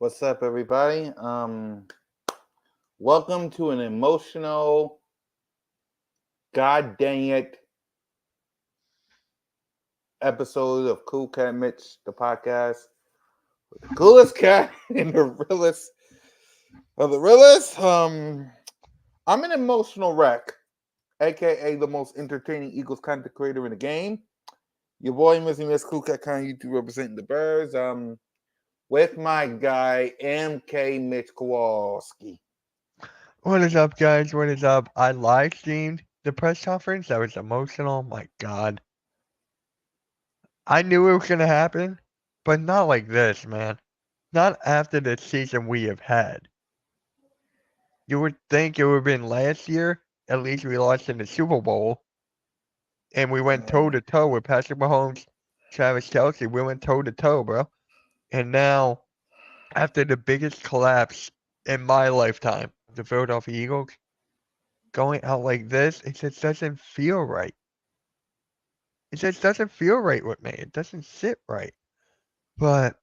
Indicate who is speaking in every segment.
Speaker 1: What's up, everybody? Welcome to an emotional, god dang it, episode of CoolCat-Mitch, the podcast. The coolest cat and the realest of the realest. I'm an emotional wreck, aka the most entertaining Eagles content creator in the game. Your boy, Missy Miss CoolCat, kind of YouTube representing the Birds. With my guy MK Mitch Kowalski.
Speaker 2: What is up, guys? What is up? I live streamed the press conference. That was emotional. My God. I knew it was going to happen, but not like this, man. Not after the season we have had. You would think it would have been last year. At least we lost in the Super Bowl. And we went toe to toe with Patrick Mahomes, Travis Kelce. We went toe to toe, bro. And now, after the biggest collapse in my lifetime, the Philadelphia Eagles, going out like this, it just doesn't feel right. It just doesn't feel right with me. It doesn't sit right. But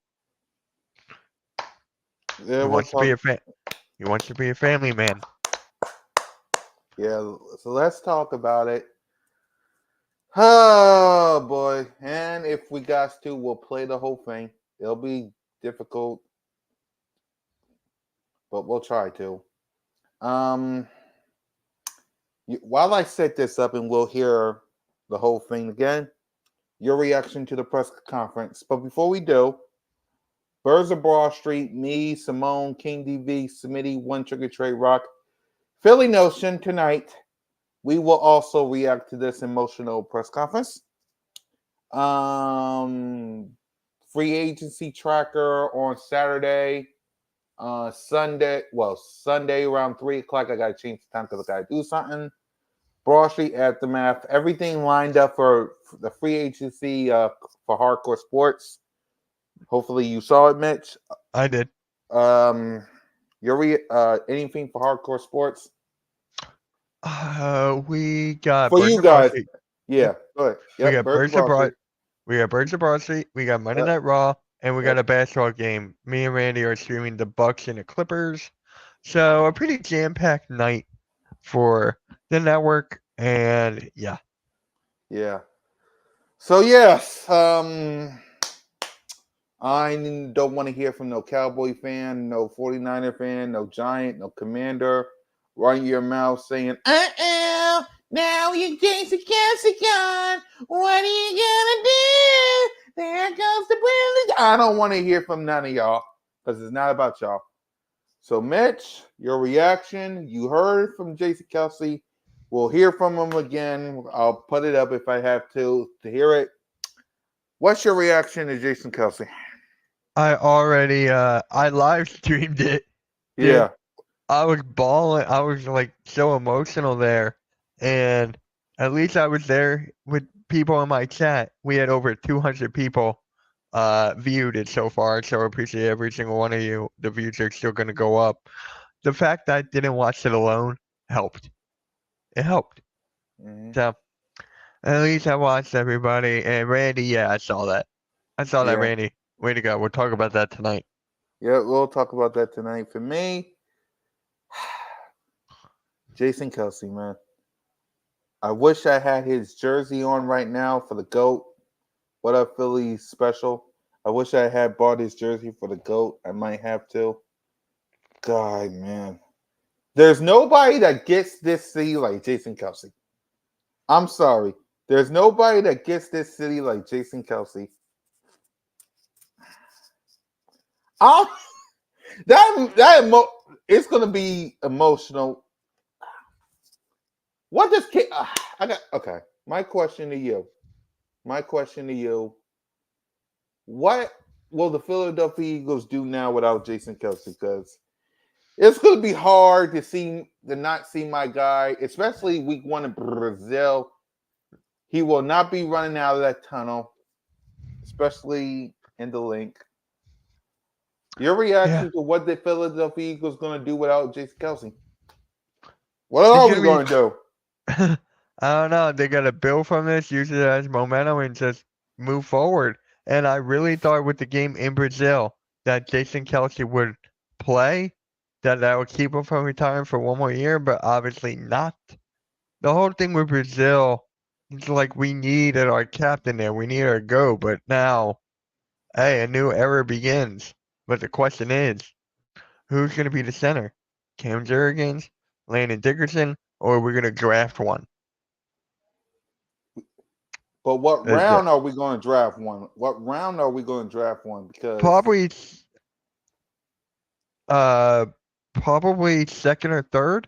Speaker 1: Yeah,
Speaker 2: he
Speaker 1: we'll
Speaker 2: wants to be
Speaker 1: talk.
Speaker 2: a fan. He wants to be a family man.
Speaker 1: Yeah, so let's talk about it. Oh boy. And if we got to, we'll play the whole thing. It'll be difficult, but we'll try to. Um while I set this up and we'll hear the whole thing again, your reaction to the press conference. But before we do, Birds of Broad Street, me, Simone, King DV, Smitty, One Trigger Trade Rock, Philly Notion tonight. We will also react to this emotional press conference. Um, Free agency tracker on Saturday, Sunday around 3 o'clock. I gotta change the time because I gotta do something. Broad Street aftermath. Everything lined up for the free agency for hardcore sports. Hopefully you saw it, Mitch.
Speaker 2: I did.
Speaker 1: Anything for hardcore sports
Speaker 2: We got
Speaker 1: for
Speaker 2: Birds
Speaker 1: you
Speaker 2: of Broad
Speaker 1: guys?
Speaker 2: Street.
Speaker 1: Yeah,
Speaker 2: Yep.
Speaker 1: go ahead.
Speaker 2: We
Speaker 1: Yep,
Speaker 2: got
Speaker 1: Birds of
Speaker 2: Birds of
Speaker 1: Broad
Speaker 2: Broad.
Speaker 1: Street.
Speaker 2: We got Birds of Broad Street. We got Monday
Speaker 1: Yep,
Speaker 2: Night Raw, and we got
Speaker 1: yep.
Speaker 2: a basketball game. Me and Randy are streaming the Bucks and the Clippers. So a pretty jam-packed night for the network. And yeah,
Speaker 1: Yeah. So yes, I don't want to hear from no Cowboy fan, no 49er fan, no Giant, no Commander running your mouth saying, now you Jason Kelsey gone. What are you gonna do? There goes the Willie. I don't want to hear from none of y'all because it's not about y'all. So, Mitch, your reaction, you heard from Jason Kelsey. We'll hear from him again. I'll put it up if I have to hear it. What's your reaction to Jason Kelsey?
Speaker 2: I live streamed it, dude.
Speaker 1: Yeah.
Speaker 2: I was bawling. I was like so emotional there. And at least I was there with people in my chat. We had over 200 people viewed it so far. So I appreciate every single one of you. The views are still going to go up. The fact that I didn't watch it alone helped. It helped.
Speaker 1: Mm-hmm.
Speaker 2: So at least I watched everybody. And Randy, yeah, I saw that. I saw that,
Speaker 1: Yeah.
Speaker 2: Randy. Way to go. We'll talk about that tonight.
Speaker 1: Yeah, we'll talk about that tonight. For me, Jason Kelsey, man. I wish I had his jersey on right now for the GOAT. What up, Philly special? I wish I had bought his jersey for the GOAT. I might have to. God, man. There's nobody that gets this city like Jason Kelsey. I'm sorry. There's nobody that gets this city like Jason Kelsey. I'll, it's gonna be emotional. What does I got? Okay, my question to you. My question to you. What will the Philadelphia Eagles do now without Jason Kelsey? Because it's going to be hard to not see my guy, especially week 1 in Brazil. He will not be running out of that tunnel, especially in the link. Your
Speaker 2: Yeah.
Speaker 1: reaction to what the Philadelphia Eagles going to do without Jason Kelsey? What
Speaker 2: It's
Speaker 1: are
Speaker 2: going
Speaker 1: we
Speaker 2: to be
Speaker 1: going to do?
Speaker 2: I don't know. They got to build from this, use it as momentum, and just move forward. And I really thought with the game in Brazil, that Jason Kelsey would play, that would keep him from retiring for one more year, but obviously not. The whole thing with Brazil, it's like we needed our captain there. We needed our go, but now, hey, a new era begins. But the question is, who's going to be the center? Cam Jurgens, Landon Dickerson, or are we going to draft one?
Speaker 1: But what
Speaker 2: Is it
Speaker 1: round are we going to draft one? What round are we going to draft one? Because
Speaker 2: probably uh probably second or third?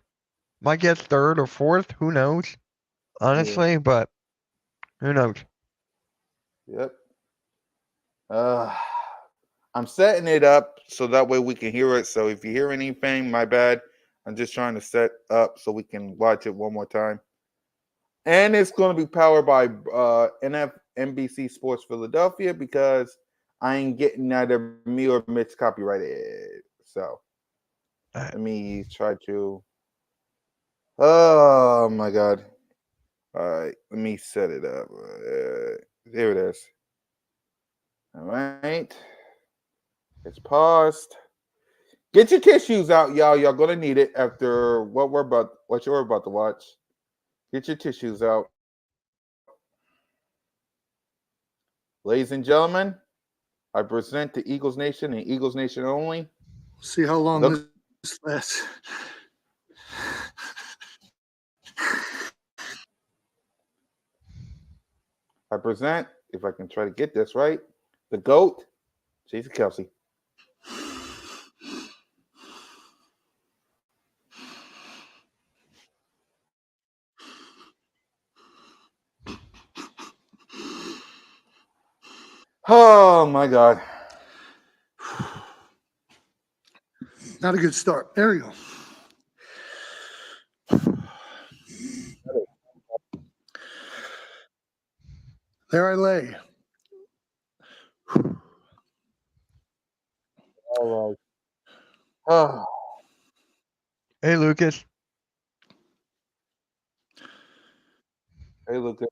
Speaker 2: Might guess third or fourth. Who knows?
Speaker 1: yeah,
Speaker 2: Honestly, but who knows?
Speaker 1: yep. Uh, I'm setting it up so that way we can hear it. So if you hear anything, my bad. I'm just trying to set up so we can watch it one more time. And it's going to be powered by NBC Sports Philadelphia because I ain't getting neither me or Mitch copyrighted. So
Speaker 2: Uh,
Speaker 1: let me try to. Oh my God. All right. Let me set it up. There it is. All right. It's paused. Get your tissues out, y'all. Y'all gonna need it after what you're about to watch. Get your tissues out. Ladies and gentlemen, I present to Eagles Nation and Eagles Nation only.
Speaker 3: See how long
Speaker 1: Look,
Speaker 3: this lasts.
Speaker 1: I present, if I can try to get this right, the GOAT, Jason Kelsey. Oh my God.
Speaker 3: Not a good start. There you go. There I lay.
Speaker 1: All right. Oh,
Speaker 2: hey, Lucas.
Speaker 1: hey, look good.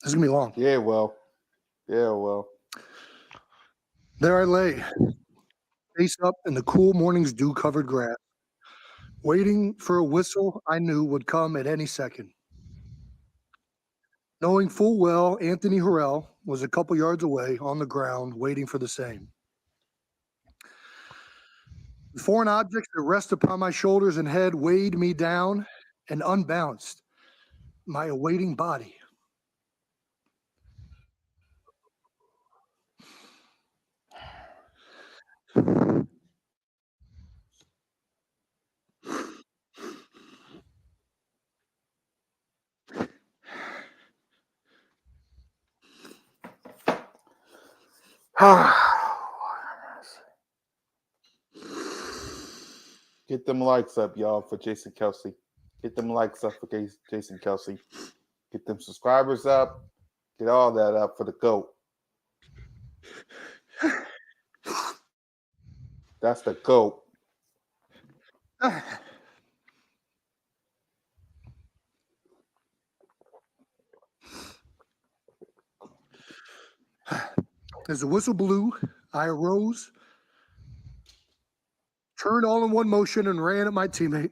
Speaker 3: This is gonna be long.
Speaker 1: Yeah, well. Yeah, well.
Speaker 3: There I lay, face up in the cool morning's dew-covered grass, waiting for a whistle I knew would come at any second. Knowing full well Anthony Harrell was a couple yards away on the ground waiting for the same. The foreign objects that rest upon my shoulders and head weighed me down and unbalanced my awaiting body.
Speaker 1: Get them likes up, y'all, for Jason Kelsey. Get them likes up for Jason Kelsey. Get them subscribers up. Get all that up for the GOAT. That's the GOAT.
Speaker 3: As the whistle blew, I arose, turned all in one motion, and ran at my teammate.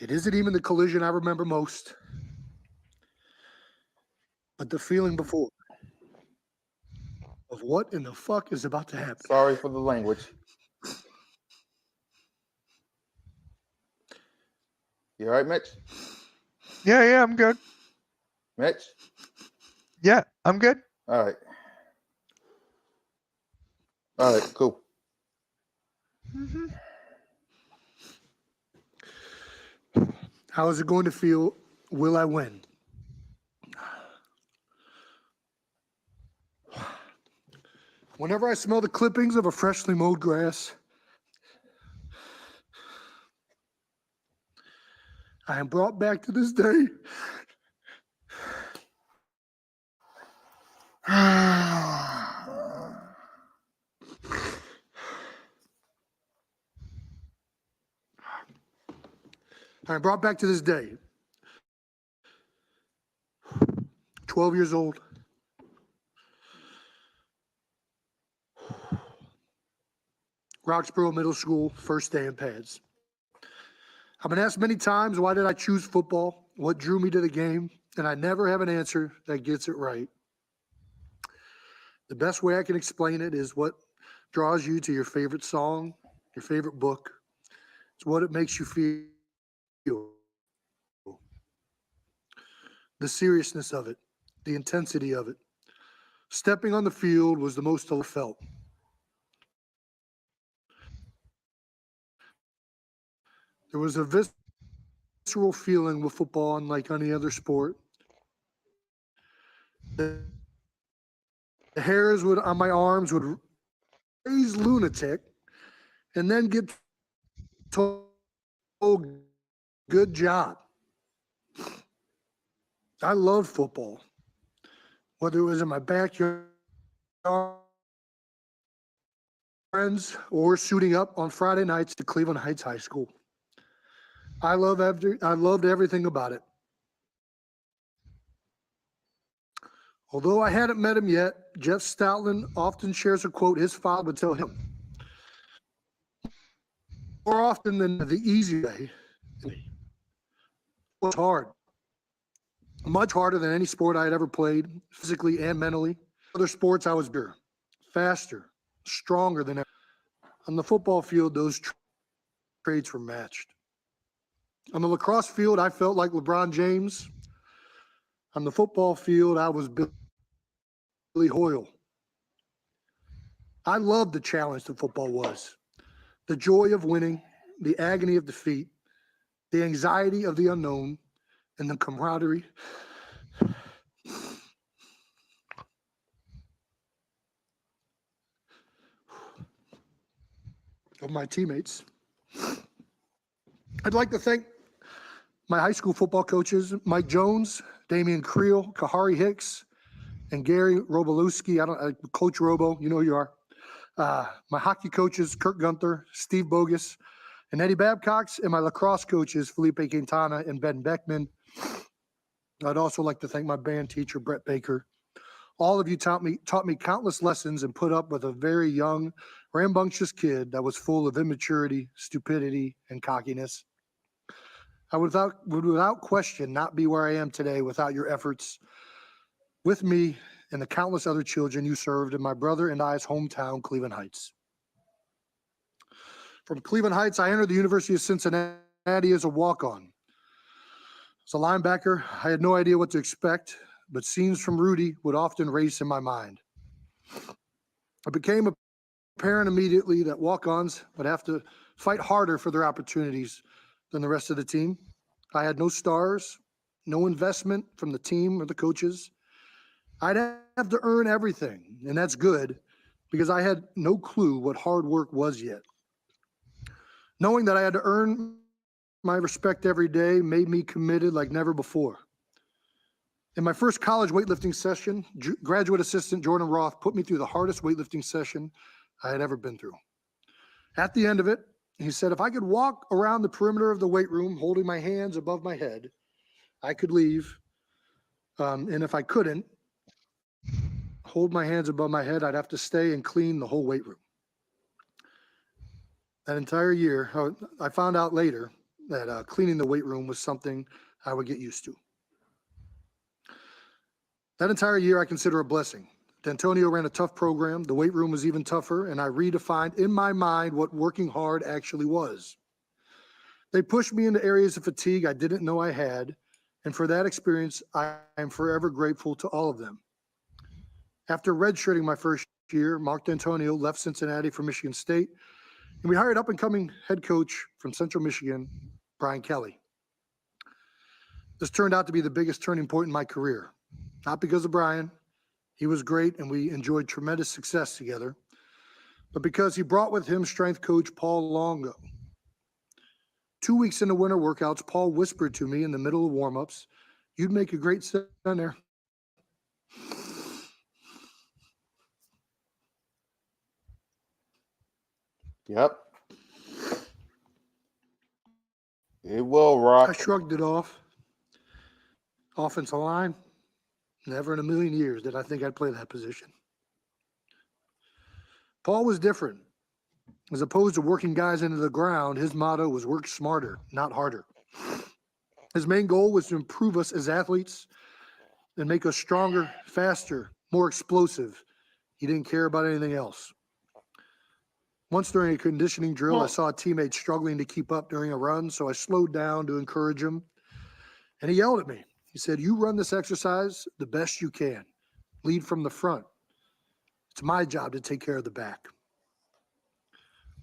Speaker 3: It isn't even the collision I remember most, but the feeling before of what in the fuck is about to happen.
Speaker 1: Sorry for the language. You all right, Mitch?
Speaker 2: Yeah, I'm good.
Speaker 1: Mitch?
Speaker 2: Yeah, I'm good.
Speaker 1: All right. All right, cool.
Speaker 3: How is it going to feel? Will I win? Whenever I smell the clippings of a freshly mowed grass, I am brought back to this day. I'm brought back to this day. 12 years old. Roxborough Middle School, first day in pads. I've been asked many times, why did I choose football? What drew me to the game? And I never have an answer that gets it right. The best way I can explain it is what draws you to your favorite song, your favorite book. It's what it makes you feel. The seriousness of it, the intensity of it. Stepping on the field was the most I felt. There was a visceral feeling with football unlike any other sport. The hairs on my arms would raise lunatic and then get told, good job. I loved football, whether it was in my backyard, friends, or suiting up on Friday nights to Cleveland Heights High School. I loved everything about it. Although I hadn't met him yet, Jeff Stoutland often shares a quote his father would tell him. More often than the easy way, it was hard. Much harder than any sport I had ever played, physically and mentally. Other sports, I was bigger, faster, stronger than ever. On the football field, those traits were matched. On the lacrosse field, I felt like LeBron James. On the football field, I was Billy Hoyle. I loved the challenge that football was. The joy of winning, the agony of defeat, the anxiety of the unknown, and the camaraderie of my teammates. I'd like to thank my high school football coaches, Mike Jones, Damian Creel, Kahari Hicks, and Gary Robolewski. Coach Robo, you know who you are. My hockey coaches, Kurt Gunther, Steve Bogus, and Eddie Babcox, and my lacrosse coaches, Felipe Quintana and Ben Beckman. I'd also like to thank my band teacher, Brett Baker. All of you taught me countless lessons and put up with a very young, rambunctious kid that was full of immaturity, stupidity, and cockiness. I would without question not be where I am today without your efforts with me and the countless other children you served in my brother and I's hometown, Cleveland Heights. From Cleveland Heights, I entered the University of Cincinnati as a walk-on. As a linebacker, I had no idea what to expect, but scenes from Rudy would often race in my mind. It became apparent immediately that walk-ons would have to fight harder for their opportunities than the rest of the team. I had no stars, no investment from the team or the coaches. I'd have to earn everything, and that's good because I had no clue what hard work was yet. Knowing that I had to earn my respect every day made me committed like never before. In my first college weightlifting session, graduate assistant Jordan Roth put me through the hardest weightlifting session I had ever been through. At the end of it, he said, if I could walk around the perimeter of the weight room holding my hands above my head, I could leave. And if I couldn't hold my hands above my head, I'd have to stay and clean the whole weight room. That entire year, I found out later that cleaning the weight room was something I would get used to. That entire year I consider a blessing. D'Antonio ran a tough program. The weight room was even tougher, and I redefined in my mind what working hard actually was. They pushed me into areas of fatigue I didn't know I had, and for that experience, I am forever grateful to all of them. After redshirting my first year, Mark D'Antonio left Cincinnati for Michigan State, and we hired up-and-coming head coach from Central Michigan, Brian Kelly. This turned out to be the biggest turning point in my career. Not because of Brian. He was great, and we enjoyed tremendous success together. But because he brought with him strength coach Paul Longo. 2 weeks into winter workouts, Paul whispered to me in the middle of warm-ups, "You'd make a great center."
Speaker 1: Yep. It will
Speaker 3: I
Speaker 1: rock.
Speaker 3: shrugged it off. Offensive line, never in a million years did I think I'd play that position. Paul was different. As opposed to working guys into the ground, his motto was work smarter, not harder. His main goal was to improve us as athletes and make us stronger, faster, more explosive. He didn't care about anything else. Once during a conditioning drill, I saw a teammate struggling to keep up during a run, so I slowed down to encourage him. And he yelled at me. He said, "You run this exercise the best you can. Lead from the front. It's my job to take care of the back."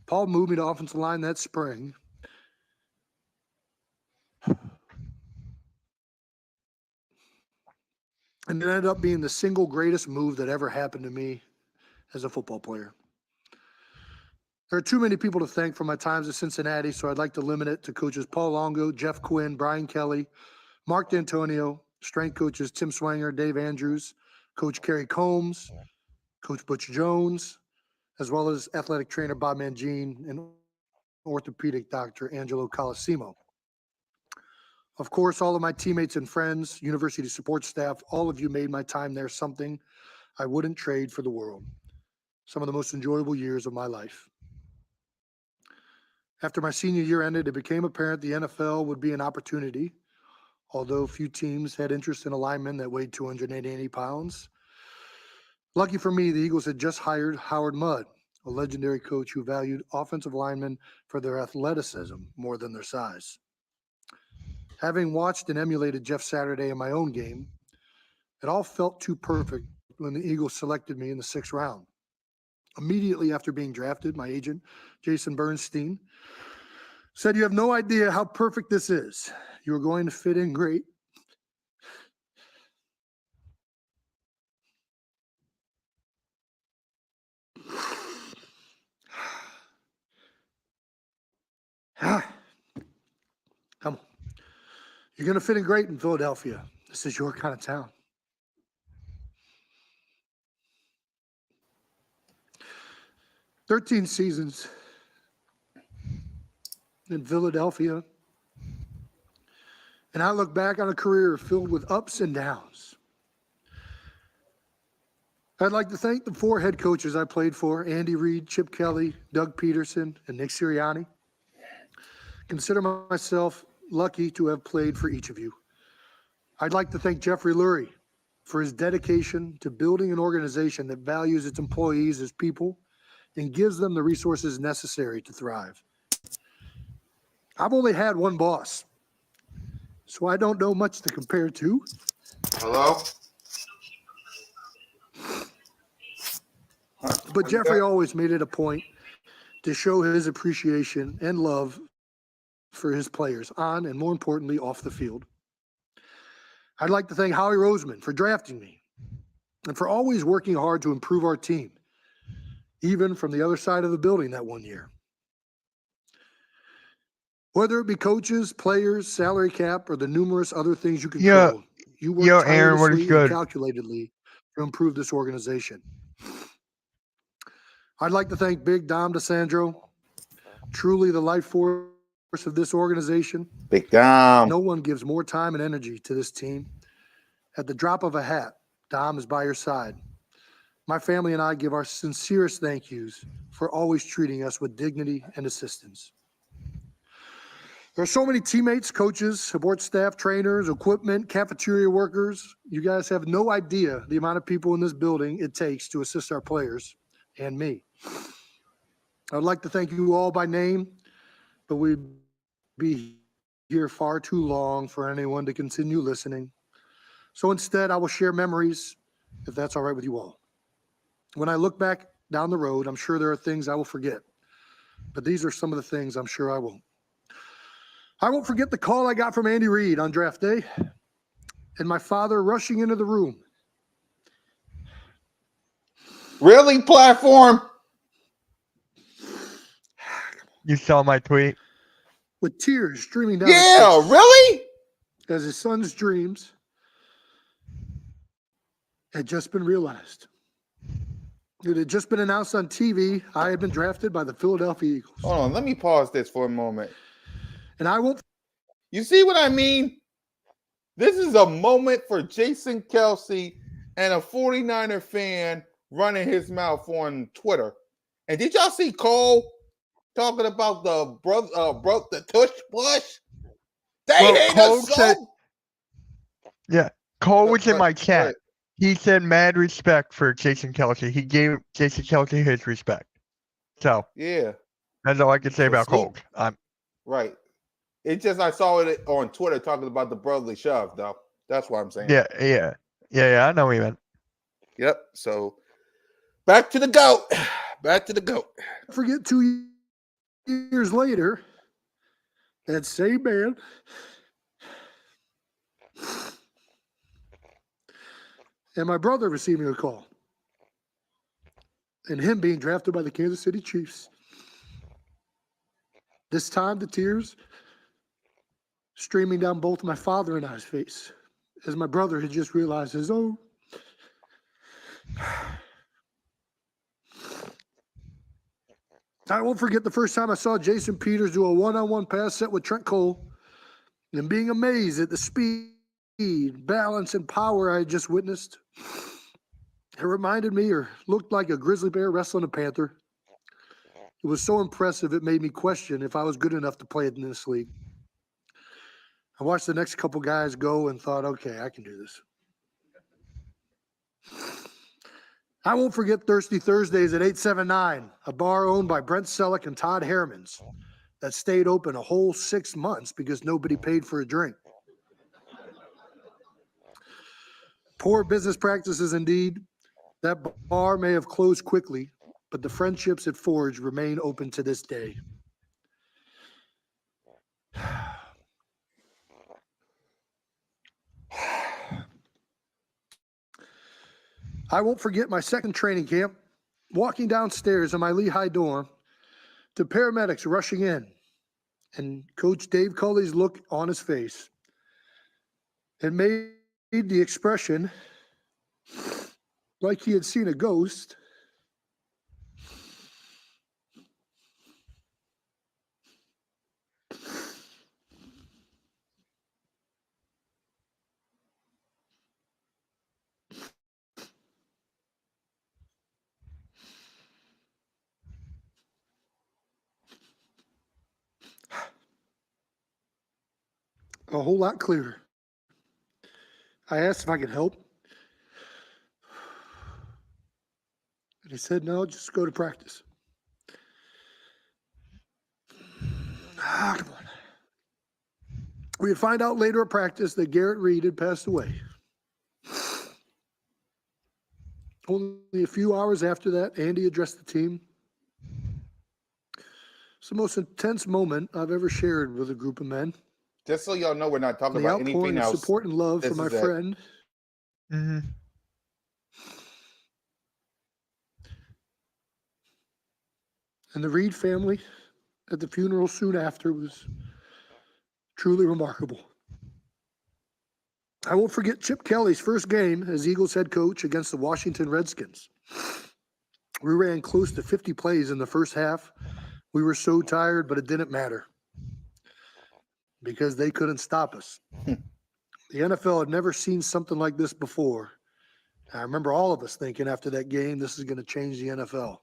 Speaker 3: Paul moved me to offensive line that spring. And it ended up being the single greatest move that ever happened to me as a football player. There are too many people to thank for my times at Cincinnati, so I'd like to limit it to coaches Paul Longo, Jeff Quinn, Brian Kelly, Mark D'Antonio, strength coaches Tim Swanger, Dave Andrews, Coach Kerry Combs, Coach Butch Jones, as well as athletic trainer Bob Mangine and orthopedic doctor Angelo Colosimo. Of course, all of my teammates and friends, university support staff, all of you made my time there something I wouldn't trade for the world. Some of the most enjoyable years of my life. After my senior year ended, it became apparent the NFL would be an opportunity, although few teams had interest in a lineman that weighed 280 pounds. Lucky for me, the Eagles had just hired Howard Mudd, a legendary coach who valued offensive linemen for their athleticism more than their size. Having watched and emulated Jeff Saturday in my own game, it all felt too perfect when the Eagles selected me in the 6th round. Immediately after being drafted, my agent, Jason Bernstein, said, "You have no idea how perfect this is. You're going to fit in great." Come on. You're going to fit in great in Philadelphia. This is your kind of town. 13 seasons in Philadelphia. And I look back on a career filled with ups and downs. I'd like to thank the 4 head coaches I played for: Andy Reid, Chip Kelly, Doug Peterson, and Nick Sirianni. Consider myself lucky to have played for each of you. I'd like to thank Jeffrey Lurie for his dedication to building an organization that values its employees as people and gives them the resources necessary to thrive. I've only had one boss, so I don't know much to compare to.
Speaker 1: Hello?
Speaker 3: But Jeffrey always made it a point to show his appreciation and love for his players on and, more importantly, off the field. I'd like to thank Howie Roseman for drafting me and for always working hard to improve our team, even from the other side of the building that one year. Whether it be coaches, players, salary cap, or the numerous other things you control, you work
Speaker 2: Aaron, what is
Speaker 3: tirelessly and
Speaker 2: good?
Speaker 3: calculatedly to improve this organization. I'd like to thank Big Dom DeSandro, truly the life force of this organization.
Speaker 1: Big Dom.
Speaker 3: No one gives more time and energy to this team. At the drop of a hat, Dom is by your side. My family and I give our sincerest thank yous for always treating us with dignity and assistance. There are so many teammates, coaches, support staff, trainers, equipment, cafeteria workers. You guys have no idea the amount of people in this building it takes to assist our players and me. I'd like to thank you all by name, but we'd be here far too long for anyone to continue listening. So instead, I will share memories, if that's all right with you all. When I look back down the road, I'm sure there are things I will forget, but these are some of the things I'm sure I won't. I won't forget the call I got from Andy Reid on draft day and my father rushing into the room.
Speaker 1: Really, platform?
Speaker 2: You saw my tweet?
Speaker 3: With tears streaming down his
Speaker 1: Yeah,
Speaker 3: face
Speaker 1: really?
Speaker 3: as his son's dreams had just been realized. It had just been announced on TV I had been drafted by the Philadelphia Eagles.
Speaker 1: Hold on, let me pause this for a moment.
Speaker 3: And I won't
Speaker 1: You see what I mean? This is a moment for Jason Kelsey and a 49er fan running his mouth on Twitter. And did y'all see Cole talking about the the tush push? They
Speaker 2: Well,
Speaker 1: hate
Speaker 2: Cole
Speaker 1: us so.
Speaker 2: said, yeah, Cole was in
Speaker 1: Go
Speaker 2: my
Speaker 1: ahead.
Speaker 2: chat. He said mad respect for Jason Kelsey. He gave Jason Kelsey his respect. So
Speaker 1: Yeah,
Speaker 2: that's all I can say
Speaker 1: So
Speaker 2: about
Speaker 1: Snoop-
Speaker 2: Cole.
Speaker 1: right. It's just I saw it on Twitter talking about the brotherly shove, though. That's what I'm saying.
Speaker 2: Yeah. I know what he meant.
Speaker 1: Yep. So back to the GOAT. Back to the GOAT.
Speaker 3: forget 2 years later, that same man and my brother receiving a call and him being drafted by the Kansas City Chiefs. This time, the tears streaming down both my father and I's face as my brother had just realized his own. I won't forget the first time I saw Jason Peters do a one-on-one pass set with Trent Cole and being amazed at the speed, balance, and power I had just witnessed. It reminded me or looked like a grizzly bear wrestling a panther. It was so impressive it made me question if I was good enough to play in this league. I watched the next couple guys go and thought, okay, I can do this. I won't forget Thirsty Thursdays at 879, a bar owned by Brent Selleck and Todd Hermans that stayed open a whole 6 months because nobody paid for a drink. Poor business practices indeed. That bar may have closed quickly, but the friendships it forged remain open to this day. I won't forget my second training camp, walking downstairs in my Lehigh dorm to paramedics rushing in and Coach Dave Culley's look on his face. It made the expression like he had seen a ghost. A whole lot clearer. I asked if I could help. And he said, no, just go to practice. Come on. We would find out later at practice that Garrett Reed had passed away. Only a few hours after that, Andy addressed the team. It's the most intense moment I've ever shared with a group of men.
Speaker 1: Just so y'all know, we're not talking
Speaker 3: The
Speaker 1: about anything
Speaker 3: outpouring of
Speaker 1: else.
Speaker 3: support and love
Speaker 1: This
Speaker 3: for my
Speaker 1: is it.
Speaker 3: friend.
Speaker 2: Mm-hmm.
Speaker 3: And the Reed family at the funeral soon after was truly remarkable. I won't forget Chip Kelly's first game as Eagles head coach against the Washington Redskins. We ran close to 50 plays in the first half. We were so tired, but it didn't matter because they couldn't stop us. The NFL had never seen something like this before. I remember all of us thinking after that game, this is going to change the NFL.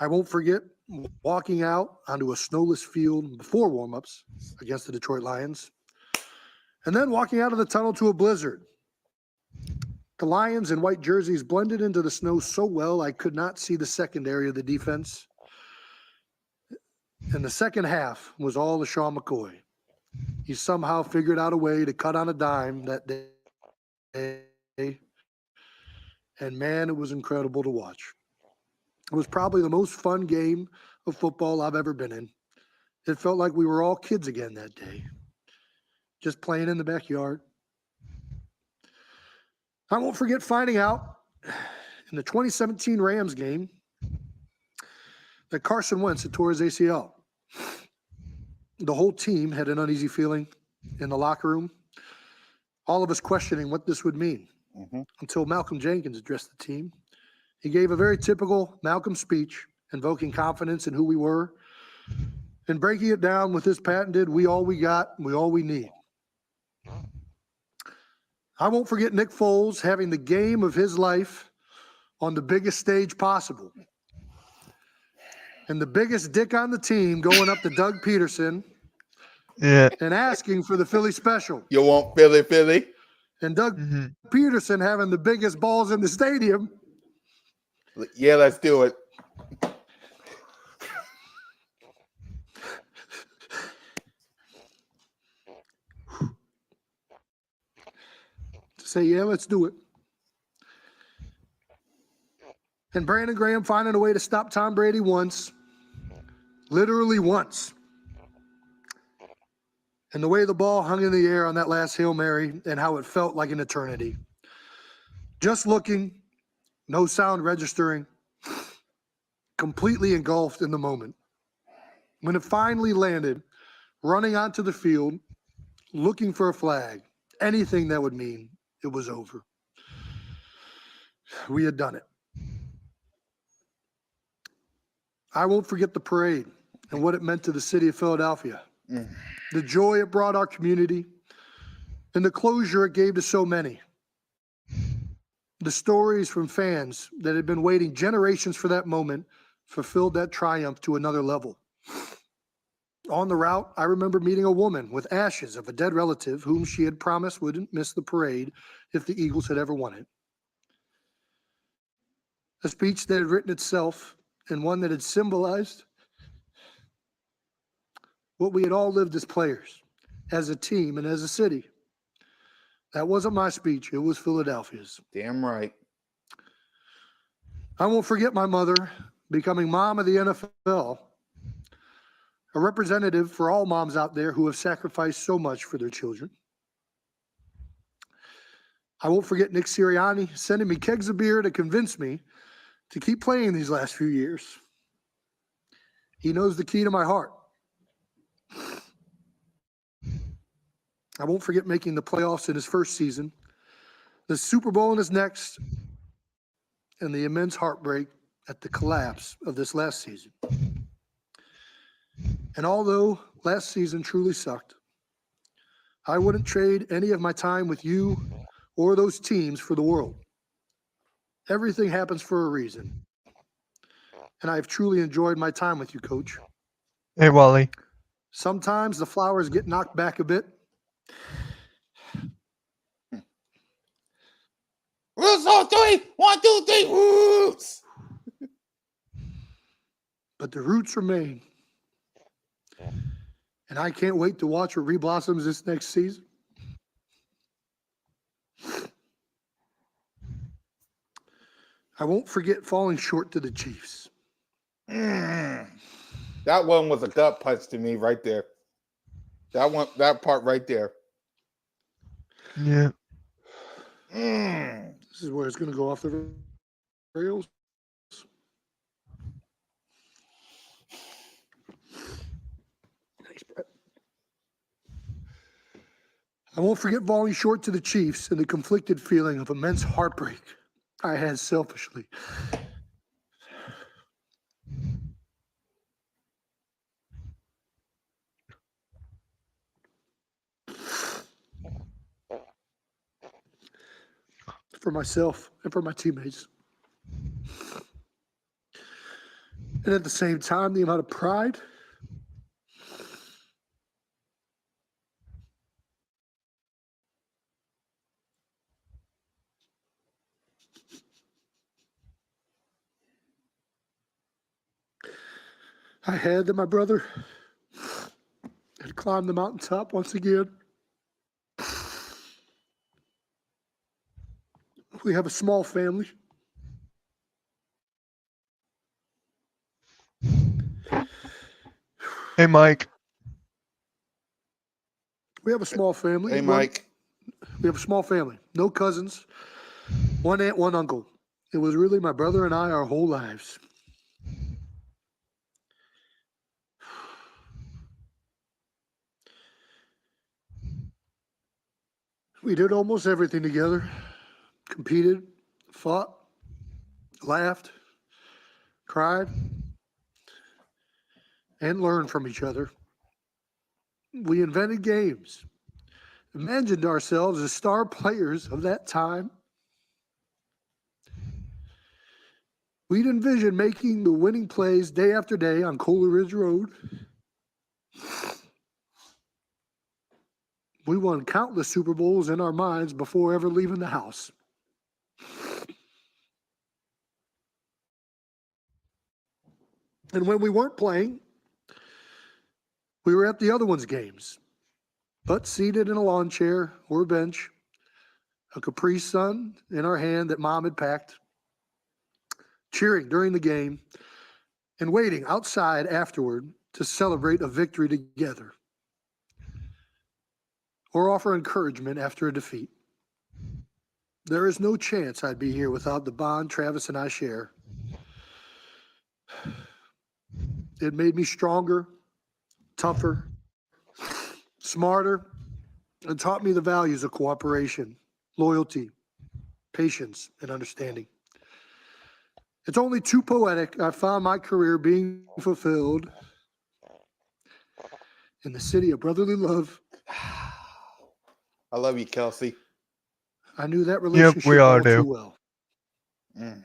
Speaker 3: I won't forget walking out onto a snowless field before warmups against the Detroit Lions, and then walking out of the tunnel to a blizzard. The Lions in white jerseys blended into the snow so well I could not see the secondary of the defense. And the second half was all LaShawn McCoy. He somehow figured out a way to cut on a dime that day. And man, it was incredible to watch. It was probably the most fun game of football I've ever been in. It felt like we were all kids again that day, just playing in the backyard. I won't forget finding out In the 2017 Rams game, that Carson Wentz had tore his ACL. The whole team had an uneasy feeling in the locker room, all of us questioning what this would mean, until Malcolm Jenkins addressed the team. He gave a very typical Malcolm speech, invoking confidence in who we were and breaking it down with his patented, we all we got, we all we need. I won't forget Nick Foles having the game of his life on the biggest stage possible. And the biggest dick on the team going up to Doug Peterson and asking for the Philly special.
Speaker 1: You want Philly?
Speaker 3: And Doug Peterson having the biggest balls in the stadium.
Speaker 1: Yeah, let's do it.
Speaker 3: To say, yeah, let's do it. And Brandon Graham finding a way to stop Tom Brady once. Literally once. And the way the ball hung in the air on that last Hail Mary and how it felt like an eternity. Just looking, no sound registering, completely engulfed in the moment. When it finally landed, running onto the field, looking for a flag, anything that would mean it was over. We had done it. I won't forget the parade and what it meant to the city of Philadelphia. The joy it brought our community and the closure it gave to so many. The stories from fans that had been waiting generations for that moment fulfilled that triumph to another level. On the route, I remember meeting a woman with ashes of a dead relative whom she had promised wouldn't miss the parade if the Eagles had ever won it. A speech that had written itself and one that had symbolized what we had all lived as players, as a team, and as a city. That wasn't my speech. It was Philadelphia's.
Speaker 1: Damn right.
Speaker 3: I won't forget my mother becoming mom of the NFL, a representative for all moms out there who have sacrificed so much for their children. I won't forget Nick Sirianni sending me kegs of beer to convince me to keep playing these last few years. He knows the key to my heart. I won't forget making the playoffs in his first season, the Super Bowl in his next, and the immense heartbreak at the collapse of this last season. And although last season truly sucked, I wouldn't trade any of my time with you or those teams for the world. Everything happens for a reason. And I've truly enjoyed my time with you, Coach.
Speaker 2: Hey, Wally.
Speaker 3: Sometimes the flowers get knocked back a bit.
Speaker 1: Roots on three. 1, 2, 3. Roots.
Speaker 3: But the roots remain. And I can't wait to watch what reblossoms this next season. I won't forget falling short to the Chiefs.
Speaker 1: That one was a gut punch to me right there. That part right there.
Speaker 2: Yeah.
Speaker 3: This is where it's going to go off the rails. Thanks, Brett. I won't forget falling short to the Chiefs and the conflicted feeling of immense heartbreak I had selfishly. For myself and for my teammates. And at the same time, the amount of pride I had that my brother had climbed the mountaintop once again. We have a small family.
Speaker 2: Hey, Mike.
Speaker 3: We have a small family.
Speaker 1: Hey, Mike.
Speaker 3: We have a small family. No cousins. One aunt, one uncle. It was really my brother and I our whole lives. We did almost everything together. Competed, fought, laughed, cried, and learned from each other. We invented games, imagined ourselves as star players of that time. We'd envision making the winning plays day after day on Coleridge Road. We won countless Super Bowls in our minds before ever leaving the house. And when we weren't playing, we were at the other one's games, but seated in a lawn chair or a bench, a Capri Sun in our hand that Mom had packed, cheering during the game, and waiting outside afterward to celebrate a victory together or offer encouragement after a defeat. There is no chance I'd be here without the bond Travis and I share. It made me stronger, tougher, smarter, and taught me the values of cooperation, loyalty, patience, and understanding. It's only too poetic I found my career being fulfilled in the city of brotherly love.
Speaker 1: I love you, Kelsey.
Speaker 3: I knew that relationship
Speaker 2: we all
Speaker 3: all
Speaker 2: do.
Speaker 3: too well.
Speaker 1: Mm.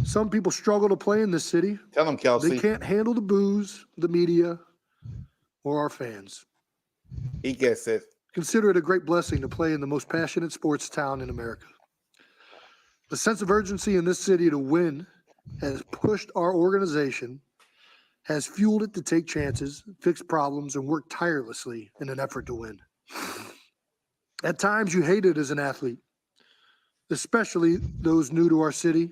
Speaker 3: Some people struggle to play in this city.
Speaker 1: Tell him, Kelsey.
Speaker 3: They can't handle the booze, the media, or our fans.
Speaker 1: He gets it.
Speaker 3: Consider it a great blessing to play in the most passionate sports town in America. The sense of urgency in this city to win has pushed our organization, has fueled it to take chances, fix problems, and work tirelessly in an effort to win. At times, you hate it as an athlete, especially those new to our city.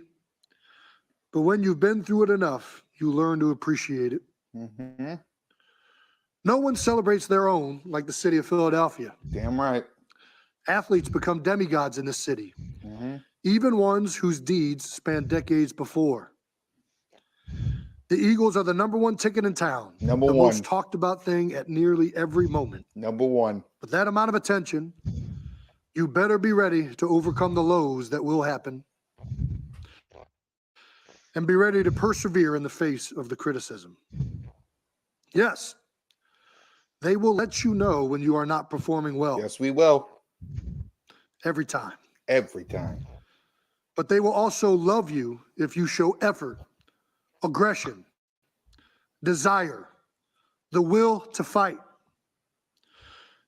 Speaker 3: But when you've been through it enough, you learn to appreciate it.
Speaker 1: Mm-hmm.
Speaker 3: No one celebrates their own like the city of Philadelphia.
Speaker 1: Damn right.
Speaker 3: Athletes become demigods in this city,
Speaker 1: Mm-hmm.
Speaker 3: even ones whose deeds span decades before. The Eagles are the number one ticket in town,
Speaker 1: Number
Speaker 3: the
Speaker 1: one.
Speaker 3: most talked about thing at nearly every moment.
Speaker 1: Number one.
Speaker 3: With that amount of attention, you better be ready to overcome the lows that will happen and be ready to persevere in the face of the criticism. Yes, they will let you know when you are not performing well.
Speaker 1: Yes, we will.
Speaker 3: Every time.
Speaker 1: Every time.
Speaker 3: But they will also love you if you show effort, aggression, desire, the will to fight.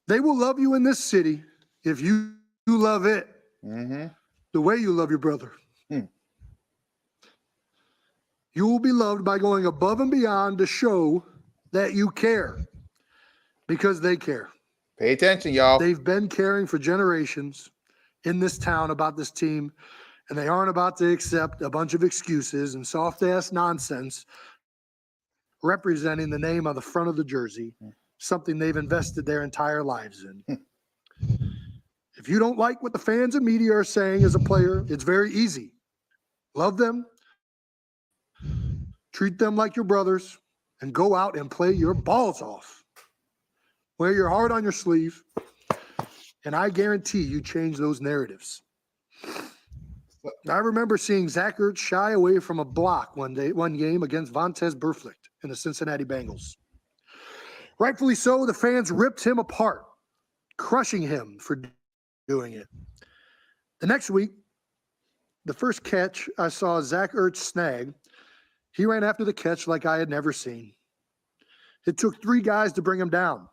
Speaker 3: They will love you in this city if you love it the way you love your brother. You will be loved by going above and beyond to show that you care because they care.
Speaker 1: Pay attention, y'all.
Speaker 3: They've been caring for generations in this town about this team, and they aren't about to accept a bunch of excuses and soft-ass nonsense representing the name on the front of the jersey, something they've invested their entire lives in. If you don't like what the fans and media are saying as a player, it's very easy. Love them, treat them like your brothers, and go out and play your balls off. Wear your heart on your sleeve, and I guarantee you change those narratives. I remember seeing Zach Ertz shy away from a block one game against Vontaze Burfict in the Cincinnati Bengals. Rightfully so, the fans ripped him apart, crushing him for doing it. The next week, the first catch I saw Zach Ertz snag, he ran after the catch like I had never seen. It took 3 guys to bring him down,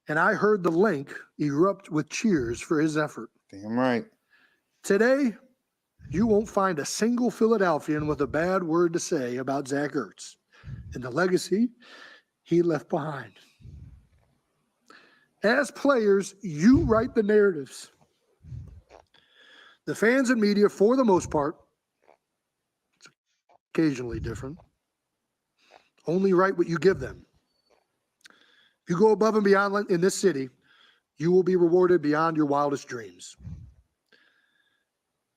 Speaker 3: and I heard the link erupt with cheers for his effort.
Speaker 1: Damn right.
Speaker 3: Today, you won't find a single Philadelphian with a bad word to say about Zach Ertz and the legacy he left behind. As players, you write the narratives. The fans and media, for the most part, it's occasionally different, only write what you give them. If you go above and beyond in this city, you will be rewarded beyond your wildest dreams.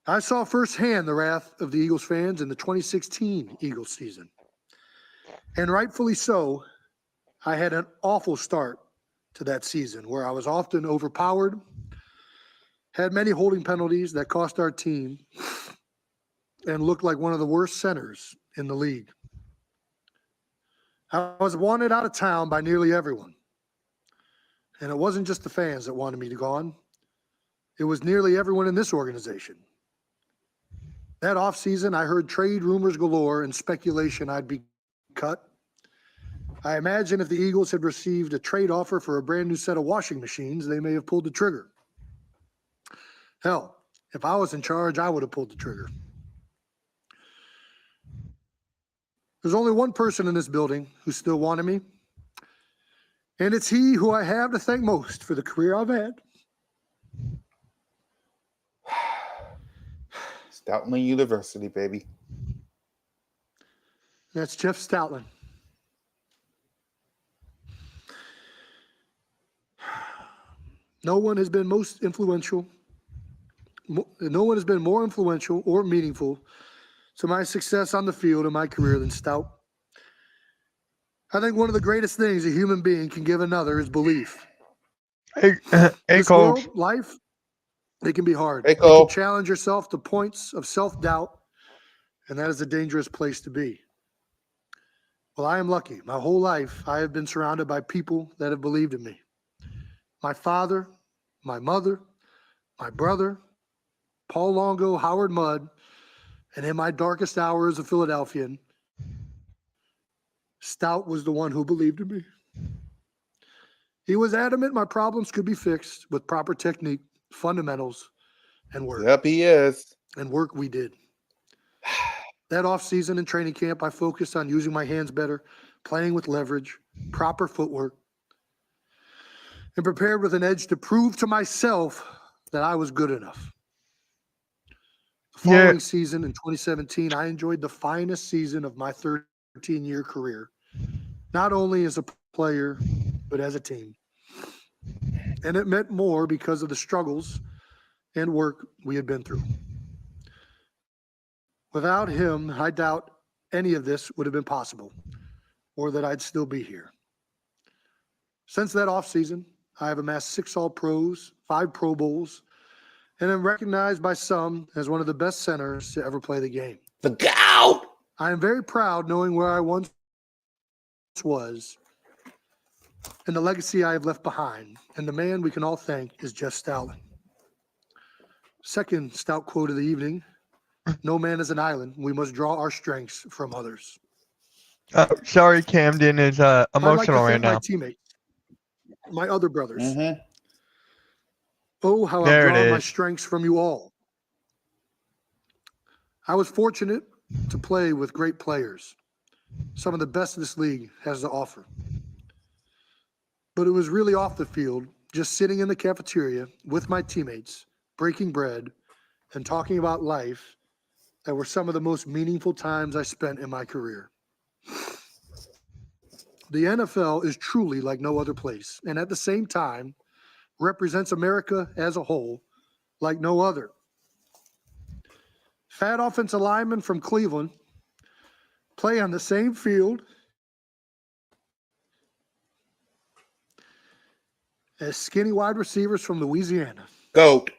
Speaker 3: I saw firsthand the wrath of the Eagles fans in the 2016 Eagles season. And rightfully so, I had an awful start to that season where I was often overpowered, had many holding penalties that cost our team, and looked like one of the worst centers in the league. I was wanted out of town by nearly everyone. And it wasn't just the fans that wanted me to gone. It was nearly everyone in this organization. That offseason, I heard trade rumors galore and speculation I'd be cut. I imagine if the Eagles had received a trade offer for a brand new set of washing machines, they may have pulled the trigger. Hell, if I was in charge, I would have pulled the trigger. There's only one person in this building who still wanted me, and it's he who I have to thank most for the career I've had.
Speaker 1: Stoutland University, baby.
Speaker 3: That's Jeff Stoutland. No one has been more influential or meaningful to my success on the field in my career than Stout. I think one of the greatest things a human being can give another is belief.
Speaker 2: Hey,
Speaker 3: This
Speaker 2: Coach.
Speaker 3: world, life, it can be hard.
Speaker 1: Hey,
Speaker 3: You
Speaker 1: Cole.
Speaker 3: can challenge yourself to points of self-doubt, and that is a dangerous place to be. Well, I am lucky. My whole life, I have been surrounded by people that have believed in me. My father, my mother, my brother, Paul Longo, Howard Mudd, and in my darkest hour as a Philadelphian, Stout was the one who believed in me. He was adamant my problems could be fixed with proper technique, fundamentals, and work.
Speaker 1: Yep, he is.
Speaker 3: And work we did. That offseason and training camp, I focused on using my hands better, playing with leverage, proper footwork, and prepared with an edge to prove to myself that I was good enough. The following season in 2017, I enjoyed the finest season of my 13-year career, not only as a player, but as a team. And it meant more because of the struggles and work we had been through. Without him, I doubt any of this would have been possible or that I'd still be here. Since that offseason, I have amassed 6 All-Pros, 5 Pro Bowls, and am recognized by some as one of the best centers to ever play the game.
Speaker 1: The goat!
Speaker 3: I am very proud knowing where I once was and the legacy I have left behind, and the man we can all thank is Jeff Stoutland. Second Stout quote of the evening: no man is an island. We must draw our strengths from others.
Speaker 2: Sorry, Camden is emotional right now.
Speaker 3: My teammates, my other brothers.
Speaker 1: Mm-hmm.
Speaker 3: Oh, how I've drawn my strengths from you all. I was fortunate to play with great players, some of the best this league has to offer. But it was really off the field, just sitting in the cafeteria with my teammates, breaking bread and talking about life, that were some of the most meaningful times I spent in my career. The NFL is truly like no other place, and at the same time, represents America as a whole like no other. Fat offensive linemen from Cleveland play on the same field as skinny wide receivers from Louisiana.
Speaker 1: Goat.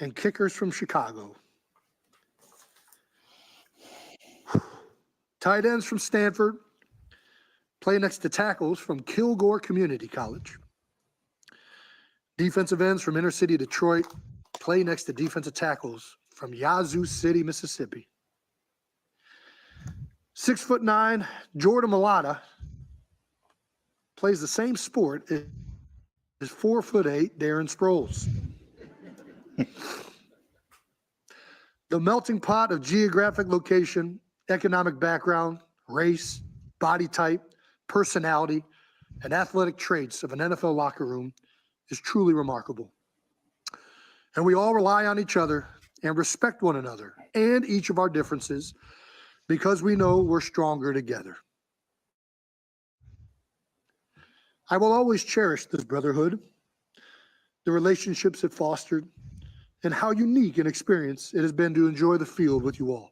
Speaker 3: And kickers from Chicago. Tight ends from Stanford play next to tackles from Kilgore Community College. Defensive ends from inner city Detroit play next to defensive tackles from Yazoo City, Mississippi. 6'9" Jordan Mailata plays the same sport as 4'8" Darren Sproles. The melting pot of geographic location, economic background, race, body type, personality, and athletic traits of an NFL locker room is truly remarkable. And we all rely on each other and respect one another and each of our differences because we know we're stronger together. I will always cherish this brotherhood, the relationships it fostered, and how unique an experience it has been to enjoy the field with you all.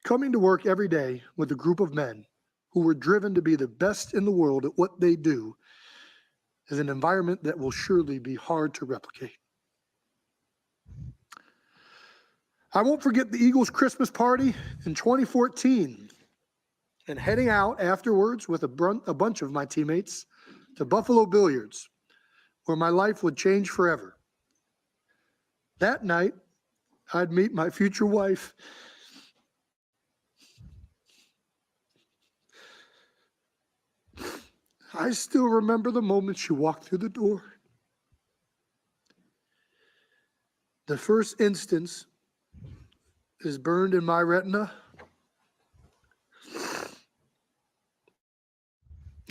Speaker 3: Coming to work every day with a group of men who were driven to be the best in the world at what they do is an environment that will surely be hard to replicate. I won't forget the Eagles' Christmas party in 2014 and heading out afterwards with a bunch of my teammates to Buffalo Billiards, where my life would change forever. That night, I'd meet my future wife. I still remember the moment she walked through the door. The first instance is burned in my retina.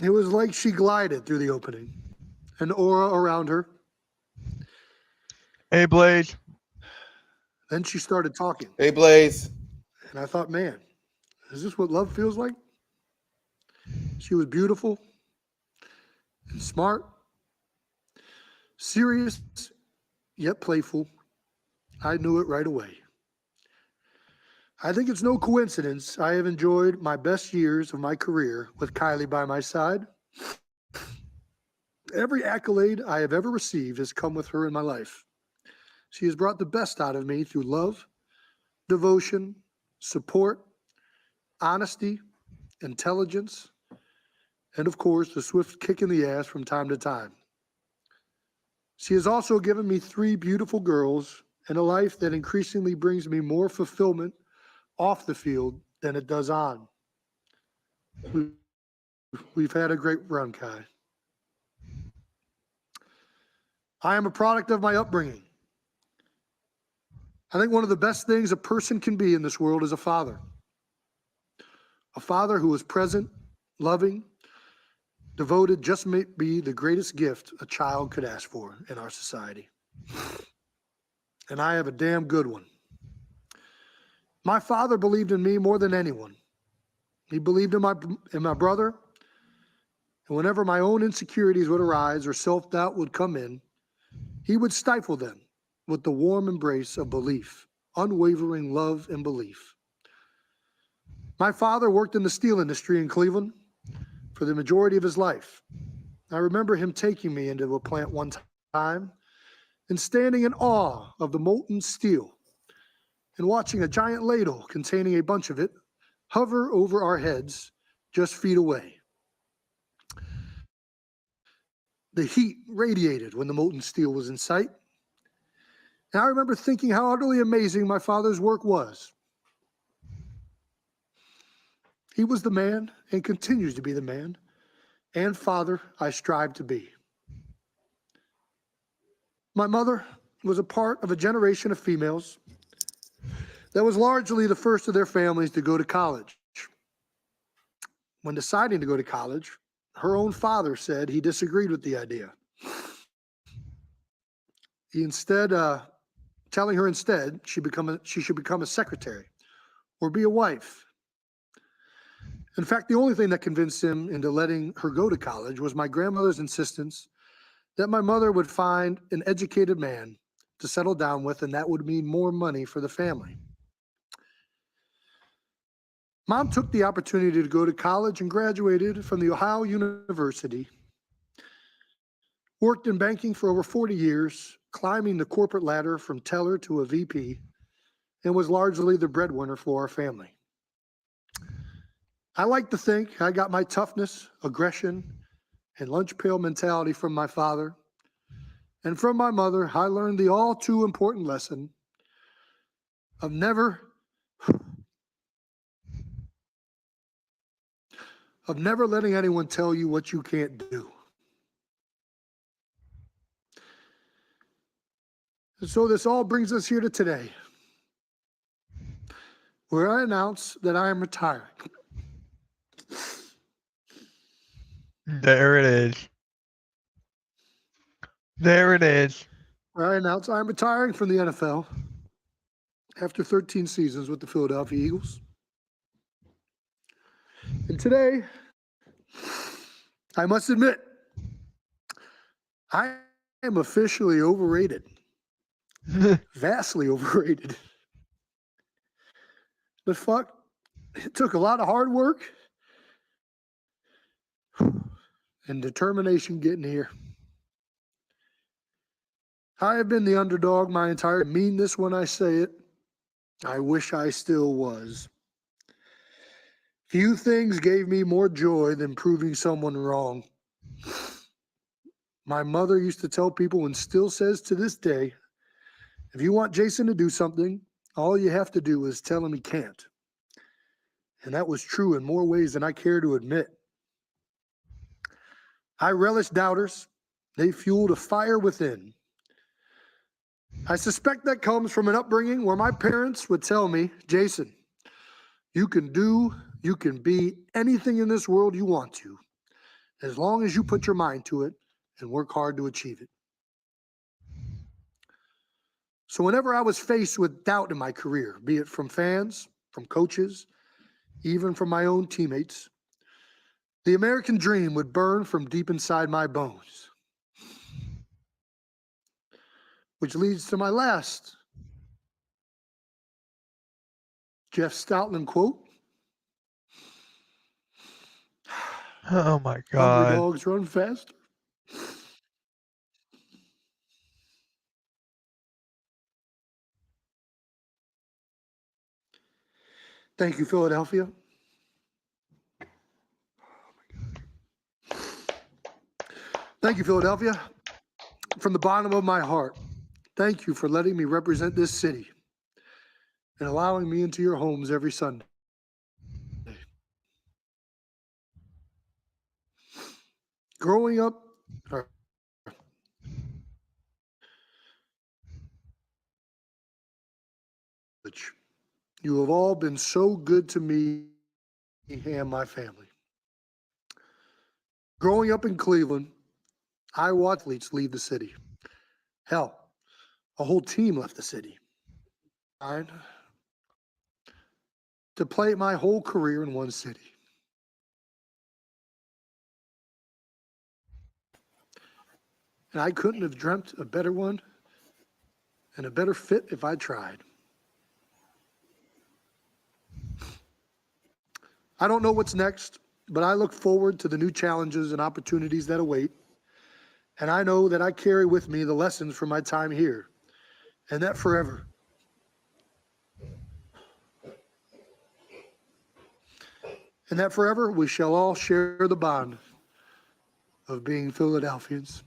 Speaker 3: It was like she glided through the opening, an aura around her.
Speaker 2: Hey, Blaze.
Speaker 3: Then she started talking,
Speaker 1: Hey, Blaze.
Speaker 3: and I thought, man, is this what love feels like? She was beautiful and smart, serious, yet playful. I knew it right away. I think it's no coincidence I have enjoyed my best years of my career with Kylie by my side. Every accolade I have ever received has come with her in my life. She has brought the best out of me through love, devotion, support, honesty, intelligence, and of course, the swift kick in the ass from time to time. She has also given me 3 beautiful girls and a life that increasingly brings me more fulfillment off the field than it does on. We've had a great run, Kai. I am a product of my upbringing. I think one of the best things a person can be in this world is a father. A father who is present, loving, devoted just may be the greatest gift a child could ask for in our society. And I have a damn good one. My father believed in me more than anyone. He believed in my brother, and whenever my own insecurities would arise or self-doubt would come in, he would stifle them with the warm embrace of belief, unwavering love and belief. My father worked in the steel industry in Cleveland for the majority of his life. I remember him taking me into a plant one time and standing in awe of the molten steel and watching a giant ladle containing a bunch of it hover over our heads just feet away. The heat radiated when the molten steel was in sight. And I remember thinking how utterly amazing my father's work was. He was the man and continues to be the man and father I strive to be. My mother was a part of a generation of females that was largely the first of their families to go to college. When deciding to go to college, her own father said he disagreed with the idea. He telling her instead she should become a secretary or be a wife. In fact, the only thing that convinced him into letting her go to college was my grandmother's insistence that my mother would find an educated man to settle down with, and that would mean more money for the family. Mom took the opportunity to go to college and graduated from the Ohio University, worked in banking for over 40 years, climbing the corporate ladder from teller to a VP, and was largely the breadwinner for our family. I like to think I got my toughness, aggression, and lunch pail mentality from my father. And from my mother, I learned the all too important lesson of never letting anyone tell you what you can't do. And so this all brings us here to today, where I announce that I am retiring.
Speaker 2: There it is. There it is.
Speaker 3: Where I announce I'm retiring from the NFL after 13 seasons with the Philadelphia Eagles. And today, I must admit, I am officially overrated. Vastly overrated. But fuck, it took a lot of hard work and determination getting here. I have been the underdog my entire life. I mean this when I say it. I wish I still was. Few things gave me more joy than proving someone wrong. My mother used to tell people, and still says to this day, if you want Jason to do something, all you have to do is tell him he can't. And that was true in more ways than I care to admit. I relish doubters. They fueled a fire within. I suspect that comes from an upbringing where my parents would tell me, Jason, you can be anything in this world you want to, as long as you put your mind to it and work hard to achieve it. So whenever I was faced with doubt in my career, be it from fans, from coaches, even from my own teammates, the American dream would burn from deep inside my bones. Which leads to my last Jeff Stoutland quote.
Speaker 2: Oh my God.
Speaker 3: Underdogs run faster. Thank you, Philadelphia. Thank you, Philadelphia. From the bottom of my heart, thank you for letting me represent this city and allowing me into your homes every Sunday. Growing up, you have all been so good to me and my family. Growing up in Cleveland, I watched athletes leave the city. Hell, a whole team left the city. To play my whole career in one city. And I couldn't have dreamt a better one and a better fit if I tried. I don't know what's next, but I look forward to the new challenges and opportunities that await. And I know that I carry with me the lessons from my time here, and that forever. And that forever we shall all share the bond of being Philadelphians.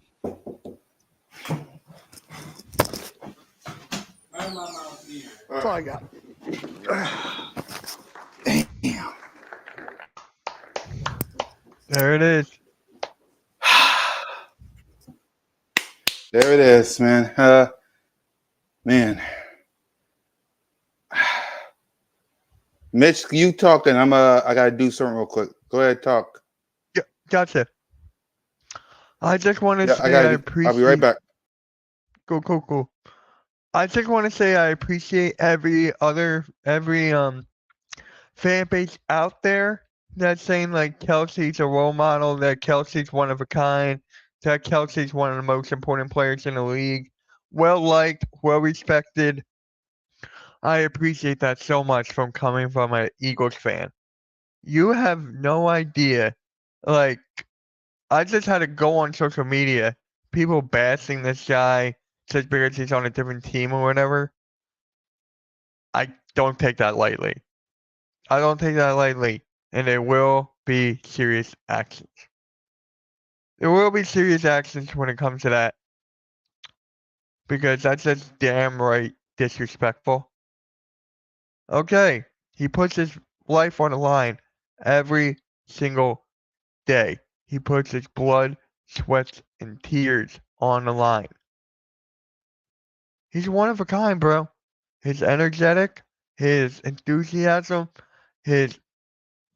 Speaker 3: That's all I got.
Speaker 1: Damn.
Speaker 2: There it is.
Speaker 1: There it is, man. Man. Mitch, you talking? I gotta do something real quick. Go ahead, talk.
Speaker 2: Yeah, gotcha. I just want to
Speaker 1: Yeah,
Speaker 2: say I appreciate.
Speaker 1: I'll be right back.
Speaker 2: Cool. I just want to say I appreciate every fan base out there that's saying like Kelsey's a role model, that Kelsey's one of a kind, that Kelsey's one of the most important players in the league. Well liked, well respected. I appreciate that so much from coming from an Eagles fan. You have no idea. Like, I just had to go on social media, people bashing this guy just because he's on a different team or whatever. I don't take that lightly. And there will be serious actions. There will be serious actions when it comes to that. Because that's just damn right disrespectful. Okay, he puts his life on the line every single day. He puts his blood, sweat, and tears on the line. He's one of a kind, bro. His energetic, his enthusiasm, his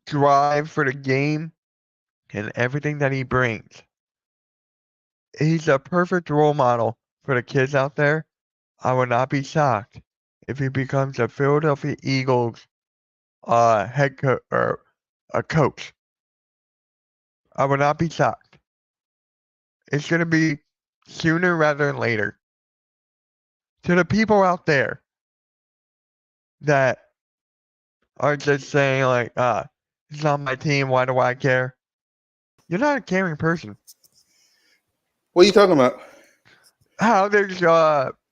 Speaker 2: drive for the game, and everything that he brings. He's a perfect role model for the kids out there. I would not be shocked if he becomes a Philadelphia Eagles head coach or a coach. I would not be shocked. It's going to be sooner rather than later. to the people out there that are just saying like, it's not my team, why do I care? You're not a caring person.
Speaker 1: What are you talking about?
Speaker 2: How there's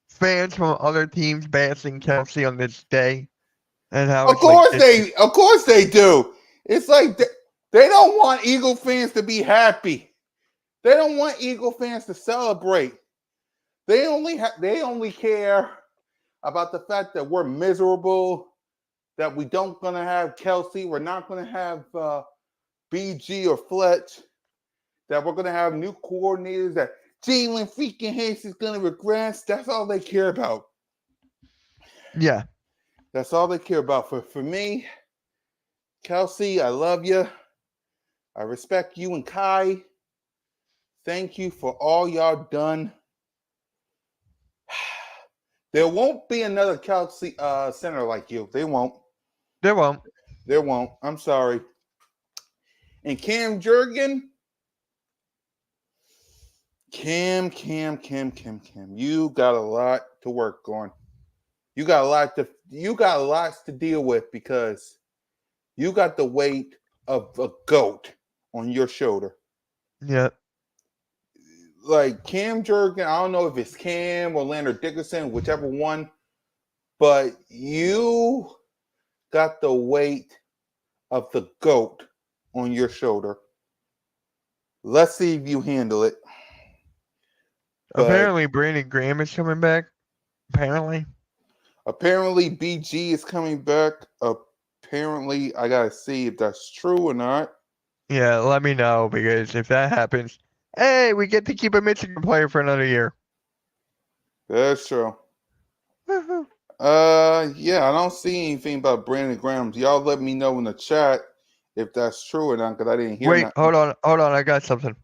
Speaker 2: fans from other teams bashing Kelsey on this day, and how it's like
Speaker 1: Of course they do. It's like they don't want Eagle fans to be happy. They don't want Eagle fans to celebrate. They only care about the fact that we're miserable, that we don't gonna have Kelsey, we're not gonna have BG or Fletch, that we're gonna have new coordinators, that Jalen freaking Hicks is gonna regress. That's all they care about.
Speaker 2: yeah.
Speaker 1: That's all they care about. For me, Kelsey, I love you. I respect you and Kai. Thank you for all y'all done. There won't be another Kelsey center like you. They won't.
Speaker 2: They won't.
Speaker 1: There won't. I'm sorry. And Cam Jurgen, Cam, you got a lot to work on. You got a lot to deal with because you got the weight of a goat on your shoulder.
Speaker 2: Yeah.
Speaker 1: Like Cam Jurgen, I don't know if it's Cam or Leonard Dickerson, whichever one, but you got the weight of the GOAT on your shoulder. Let's see if you handle it. But
Speaker 2: apparently, Brandon Graham is coming back. Apparently
Speaker 1: BG is coming back. Apparently, I gotta see if that's true or not.
Speaker 2: Yeah, let me know, because if that happens, hey, we get to keep a Michigan player for another year.
Speaker 1: That's true.
Speaker 2: Woohoo.
Speaker 1: Yeah, I don't see anything about Brandon Graham. Y'all let me know in the chat if that's true or not, because I didn't hear
Speaker 2: Wait,
Speaker 1: nothing.
Speaker 2: hold on, I got something.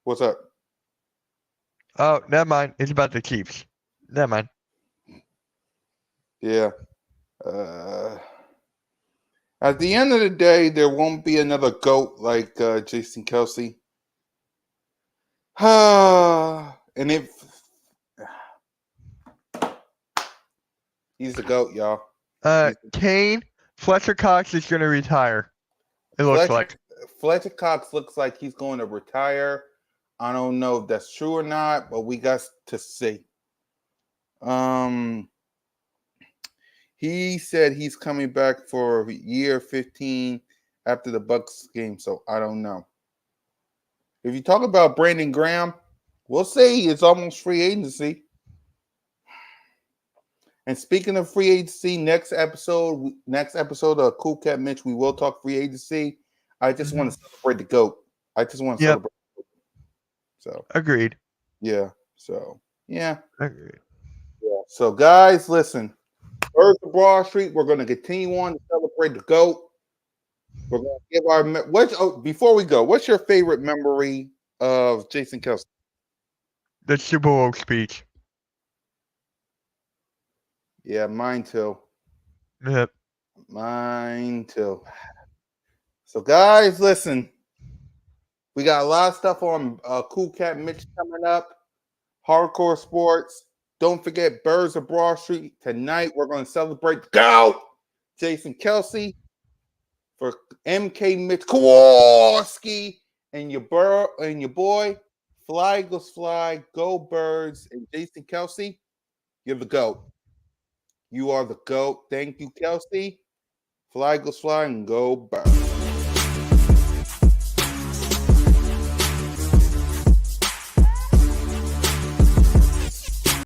Speaker 1: What's up?
Speaker 2: Oh, never mind. It's about the Chiefs. Never mind.
Speaker 1: Yeah. At the end of the day, there won't be another GOAT like Jason Kelsey. And if he's the GOAT, y'all.
Speaker 2: Kane, Fletcher Cox is going to retire. It looks like.
Speaker 1: Fletcher Cox looks like he's going to retire. I don't know if that's true or not, but we got to see. He said he's coming back for year 15 after the Bucks game, so I don't know. If you talk about Brandon Graham, we'll see. It's almost free agency. And speaking of free agency, next episode of CoolCat-Mitch, we will talk free agency. I just want to celebrate the GOAT. I just want to celebrate. So
Speaker 2: agreed.
Speaker 1: Yeah. So yeah.
Speaker 2: Agreed.
Speaker 1: Yeah. So guys, listen. Birds of Broad Street, we're going to continue on to celebrate the GOAT. We're going to give before we go, what's your favorite memory of Jason Kelsey?
Speaker 2: The Super Bowl speech.
Speaker 1: Yeah, mine too.
Speaker 2: Yep.
Speaker 1: Mine too. So guys, listen. We got a lot of stuff on CoolCat-Mitch coming up. Hardcore Sports. Don't forget Birds of Broad Street. Tonight we're going to celebrate the GOAT, Jason Kelsey, for MK Mitch Kowalski and your boy, Fly Eagles Fly, Go Birds, and Jason Kelsey. You're the GOAT. You are the GOAT. Thank you, Kelsey. Fly Eagles Fly and Go Birds.